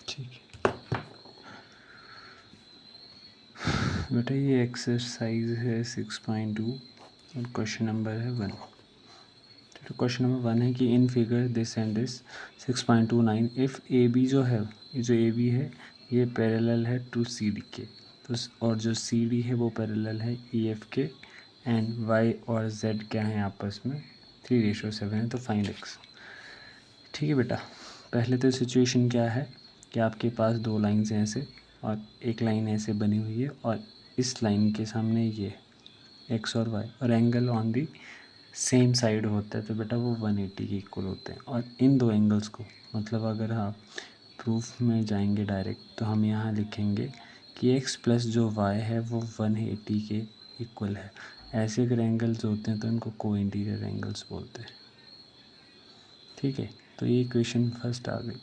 ठीक है बेटा, ये एक्सरसाइज है 6.2 और क्वेश्चन नंबर है 1। तो क्वेश्चन नंबर 1 है कि in figure this and this 6.29 if A B जो है, ये जो ए बी है ये पैरेलल है टू सी डी के, तो और जो सी डी है वो पैरेलल है ई एफ के, एंड वाई और जेड क्या है आपस में 3:7 है, तो फाइंड एक्स। ठीक है बेटा, पहले तो सिचुएशन क्या है कि आपके पास दो लाइन्स हैं ऐसे, और एक लाइन ऐसे बनी हुई है, और इस लाइन के सामने ये एक्स और वाई, और angle on the same side होता है, तो बेटा वो 180 के इक्वल होते हैं। और इन दो एंगल्स को, मतलब अगर आप प्रूफ में जाएंगे डायरेक्ट, तो हम यहाँ लिखेंगे कि x प्लस जो y है वो 180 के इक्वल है। ऐसे अगर एंगल्स होते हैं तो इनको को इंटीरियर एंगल्स बोलते हैं। ठीक है, तो ये इक्वेशन फर्स्ट आ गई।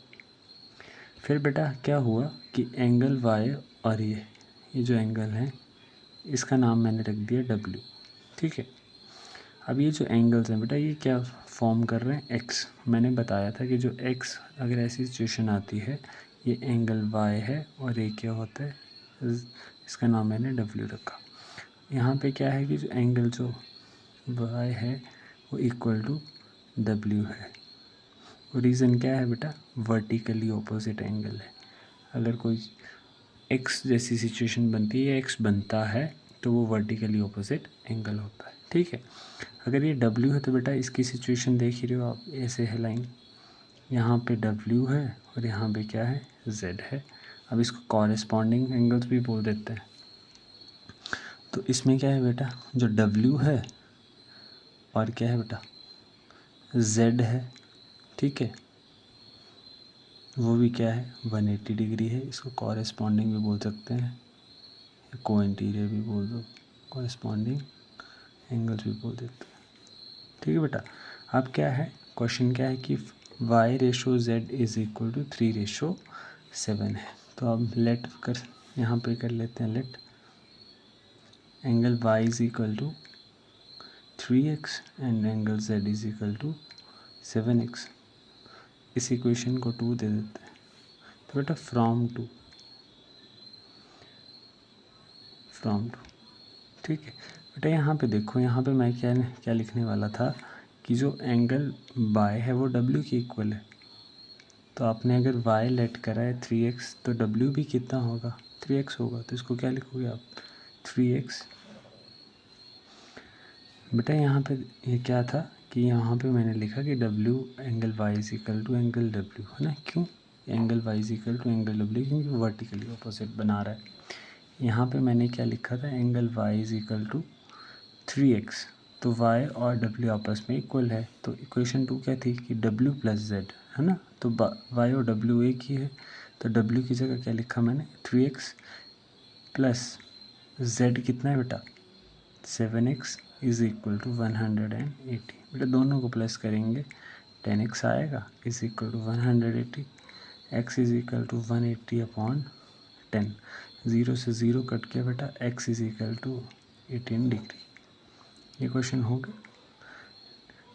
फिर बेटा क्या हुआ कि एंगल y और ये जो एंगल है इसका नाम मैंने रख दिया w। ठीक है, अब ये जो एंगल्स हैं बेटा ये क्या फॉर्म कर रहे हैं, x। मैंने बताया था कि जो x अगर ऐसी सिचुएशन आती है, ये एंगल y है और ये क्या होता है, इसका नाम मैंने w रखा। यहाँ पे क्या है कि जो एंगल जो y है वो इक्वल टू w है। रीज़न क्या है बेटा, वर्टिकली ऑपोजिट एंगल है। अगर कोई x जैसी सिचुएशन बनती है, x बनता है, तो वो वर्टिकली ऑपोजिट एंगल होता है। ठीक है, अगर ये w है तो बेटा इसकी सिचुएशन देख ही रहे हो आप, ऐसे है लाइन, यहाँ पे w है और यहाँ पे क्या है, z है। अब इसको कॉरेस्पॉन्डिंग एंगल्स भी बोल देते हैं। तो इसमें क्या है बेटा, जो w है और क्या है बेटा, z है। ठीक है, वो भी क्या है 180 डिग्री है। इसको कॉरेस्पॉन्डिंग भी बोल सकते हैं, को इंटीरियर भी बोल दो, कॉरेस्पॉन्डिंग एंगल्स भी बोल देते हैं। ठीक है बेटा, अब क्या है, क्वेश्चन क्या है कि y/z इज इक्वल टू 3:7 है। तो अब लेट कर यहाँ पे कर लेते हैं, let angle y is equal to 3x and angle z is equal to 7x। इस इक्वेशन को 2 दे देते हैं। तो बेटा फ्रॉम टू, ठीक है बेटा, यहाँ पे देखो, यहाँ पे मैं क्या लिखने वाला था कि जो एंगल बाय है वो w के इक्वल है। तो आपने अगर y लेट करा है 3x, तो w भी कितना होगा, 3x होगा। तो इसको क्या लिखोगे आप, 3x। बेटा यहाँ पे ये क्या था कि यहाँ पे मैंने लिखा कि w angle y is equal to angle w, है ना। क्यों angle y is equal to angle w, क्योंकि वर्टिकली अपोजिट बना रहा है। यहाँ पे मैंने क्या लिखा था, angle y is equal to 3x। तो y और w आपस में इक्वल है। तो इक्वेशन 2 क्या थी कि w प्लस z, है ना। तो y और w एक ही है, तो w की जगह क्या लिखा मैंने, 3x प्लस z कितना है बेटा, 7x इज इक्वल टू 180। बेटा दोनों को प्लस करेंगे 10x आएगा is equal to 180, x is equal to 180 upon 10। 0 से 0 कट के बेटा x is equal to 18 degree. ये क्वेश्चन हो गया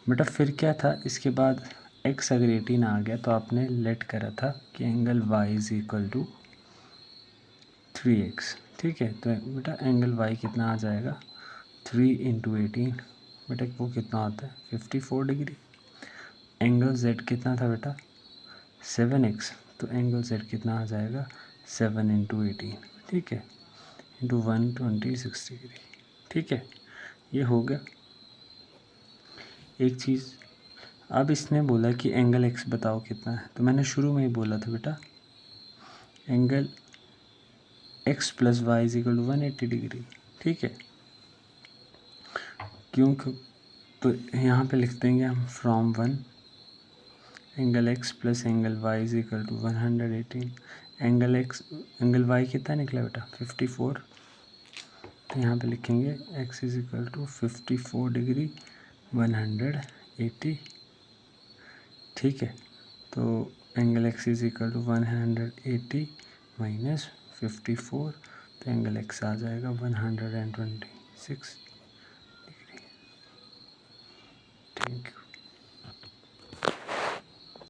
बेटा। फिर क्या था, इसके बाद x अगर 18 आ गया तो आपने लेट करा था कि angle y is equal to 3x। ठीक है, तो बेटा एंगल y कितना आ जाएगा, 3 इंटू 18, बेटा वो कितना आता है 54 डिग्री। एंगल z कितना था बेटा 7x, तो एंगल z कितना आ जाएगा 7 इंटू 18, ठीक है, इंटू 126 डिग्री। ठीक है, ये हो गया एक चीज़। अब इसने बोला कि एंगल x बताओ कितना है, तो मैंने शुरू में ही बोला था बेटा angle x plus y is equal to 180 degree. ठीक है, क्यों, तो यहाँ पे लिख देंगे हम from 1 angle x plus angle y is equal to 118। Angle y कितना निकला बेटा 54, तो यहाँ पे लिखेंगे x is equal to 54 degree 180। ठीक है, तो angle x is equal to 180 minus 54, तो एंगल x आ जाएगा 126 डिग्री। Thank you.